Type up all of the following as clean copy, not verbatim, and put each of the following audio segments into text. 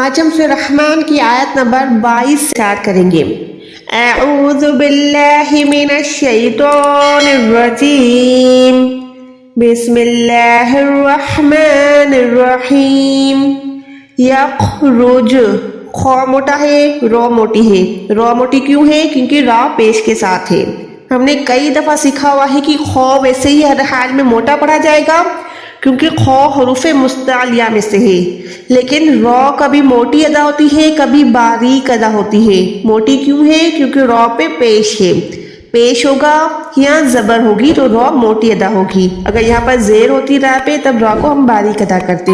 آج ہم سورہ رحمان کی آیت نمبر 22 سٹارٹ کریں گے۔ اعوذ باللہ من الشیطان الرجیم، بسم اللہ الرحمن الرحیم۔ یخرج، خو موٹا ہے، رو موٹی ہے۔ رو موٹی کیوں ہے؟ کیونکہ را پیش کے ساتھ ہے۔ ہم نے کئی دفعہ سیکھا ہوا ہے کہ خو ویسے ہی ہر حال میں موٹا پڑھا جائے گا کیونکہ خو حروف مستعلیہ میں سے ہے، لیکن رو کبھی موٹی ادا ہوتی ہے، کبھی باریک ادا ہوتی ہے۔ موٹی کیوں ہے؟ کیونکہ رو پہ پیش ہے، پیش ہوگا یا زبر ہوگی تو رو موٹی ادا ہوگی۔ اگر یہاں پر زیر ہوتی را پہ تب رو کو ہم باریک ادا کرتے۔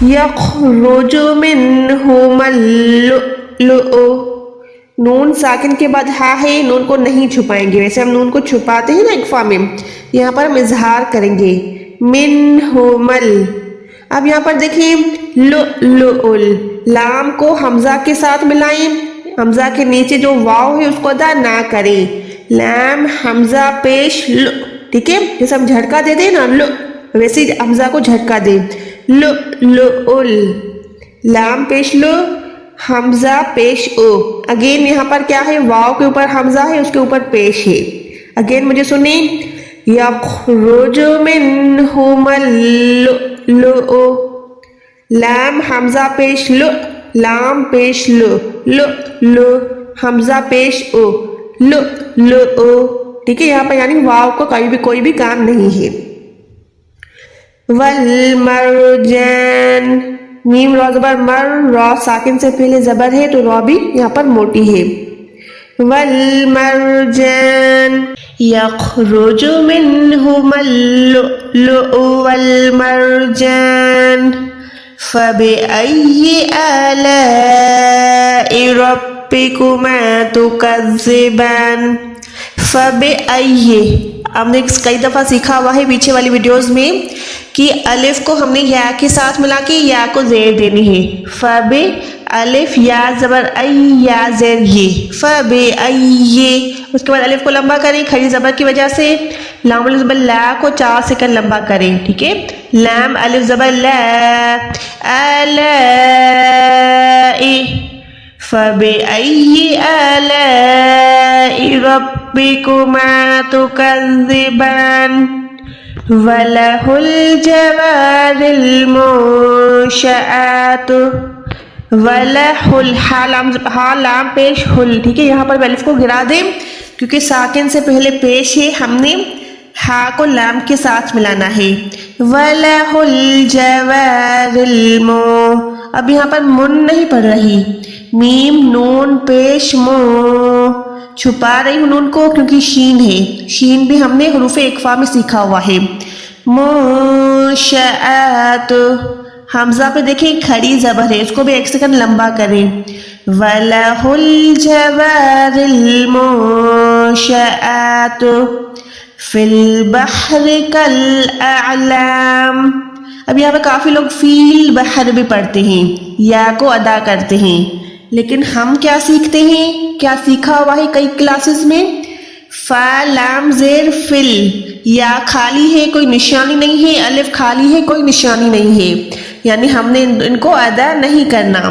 یخرج منہم اللؤلؤ، نون ساکن کے بعد ہا ہے، نون کو نہیں چھپائیں گے، ویسے ہم نون کو چھپاتے ہیں نا اقفا میں، یہاں پر ہم اظہار کریں گے منہم ال۔ اب یہاں پر دیکھیں لؤلؤ، لام کو حمزہ کے ساتھ ملائیں، حمزہ کے نیچے جو واو ہے اس کو ادا نہ کریں، لام حمزہ پیش ل، ٹھیک ہے؟ جیسے ہم جھٹکا دے دیں نا ل، ویسے حمزہ کو جھٹکا دیں، لؤلؤ، لام پیش لو، حمزہ پیش او۔ اگین یہاں پر کیا ہے؟ واو کے اوپر حمزہ ہے، اس کے اوپر پیش ہے۔ اگین مجھے سنیں، یخرج منہم اللؤلؤ، لام حمزہ پیش لو، لام پیش لو، لؤلؤ، حمزہ پیش او، لؤلؤ، ٹھیک ہے؟ یہاں پر یعنی واو کا کوئی بھی کام نہیں ہے۔ والمرجان، میم را زبر مر، را ساکن سے پہلے زبر ہے تو را بھی یہاں پر موٹی ہے۔ والمرجان یخرج منہم اللؤلؤ والمرجان فبأي آلاء ربكما تكذبان۔ فبأي، ہم نے کئی دفعہ سیکھا ہوا ہے پیچھے والی ویڈیوز میں کہ الف کو ہم نے یا کے ساتھ ملا کے یا کو زیر دینی ہے۔ فب الف یا زبر ای، یا زیر یہ، فبأي۔ اس کے بعد الف کو لمبا کریں کھڑی زبر کی وجہ سے، لام الف زبر لا کو 4 سیکنڈ لمبا کریں، ٹھیک ہے؟ لام الف زبر لا، آلاء، فبأي آلاء ربكما تكذبان۔ وَلَهُ الْجَوَارِ الْمُنشَآتُ، وَلَهُ، ہا لام پیش ہل، ٹھیک ہے؟ یہاں پر الف کو گرا دیں کیونکہ ساکن سے پہلے پیش ہے، ہم نے ہا کو لام کے ساتھ ملانا ہے۔ وَلَهُ الْجَوَارِ اب یہاں پر من نہیں پڑھ رہی، میم نون پیش مو، چھپا رہی ہوں نون کو کیونکہ شین ہے، شین بھی ہم نے حروف اقفا میں سیکھا ہوا ہے۔ منشآت، حمزہ پہ دیکھیں کھڑی زبر ہے، اس کو بھی 1 سیکنڈ لمبا کریں۔ وَلَهُ الْجَوَارِ الْمُنشَآتُ فِي الْبَحْرِ كَالْأَعْلَامِ۔ اب یہاں پہ کافی لوگ فیل بحر بھی پڑھتے ہیں، یا کو ادا کرتے ہیں، لیکن ہم کیا سیکھتے ہیں، کیا سیکھا ہوا ہے کئی کلاسز میں؟ فا لام زیر فل، یا خالی ہے کوئی نشانی نہیں ہے، الف خالی ہے کوئی نشانی نہیں ہے، یعنی ہم نے ان کو ادا نہیں کرنا۔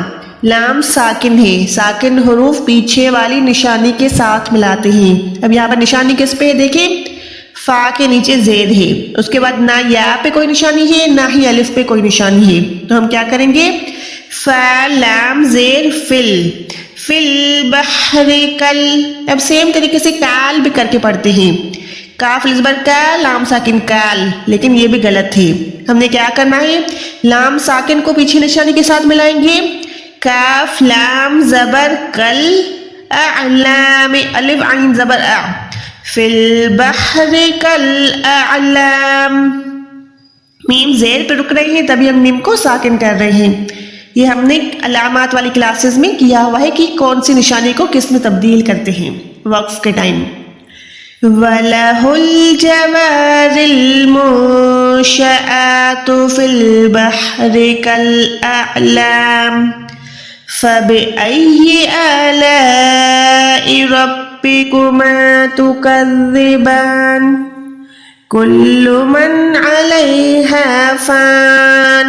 لام ساکن ہے، ساکن حروف پیچھے والی نشانی کے ساتھ ملاتے ہیں۔ اب یہاں پر نشانی کس پہ دیکھیں، فا کے نیچے زیر ہے، اس کے بعد نہ یا پہ کوئی نشانی ہے نہ ہی الف پہ کوئی نشانی ہے، تو ہم کیا کریں گے، فا لام زیر فل، فل بحر کل۔ اب سیم طریقے سے کال بھی کر کے پڑھتے ہیں، کاف زبر کا، لام ساکن کال، لیکن یہ بھی غلط ہے۔ ہم نے کیا کرنا ہے، لام ساکن کو پیچھے نشانی کے ساتھ ملائیں گے، کاف لام زبر کل، اعلام الف عین زبر ا، فی البحر کالاعلام، میم زیر پہ رک رہے ہیں تبھی ہم میم کو ساکن کر رہے ہیں۔ یہ ہم نے علامات والی کلاسز میں کیا ہوا ہے کہ کون سی نشانی کو کس میں تبدیل کرتے ہیں وقف کے ٹائم۔ وَلَهُ الْجَوَارِ الْمُنشَآتُ فِي الْبَحْرِ كَالْأَعْلَامِ فَبِأَيِّ آلَاءِ رَبِّكُمَا تُكَذِّبَانِ كُلُّ مَنْ عَلَيْهَا فَانٍ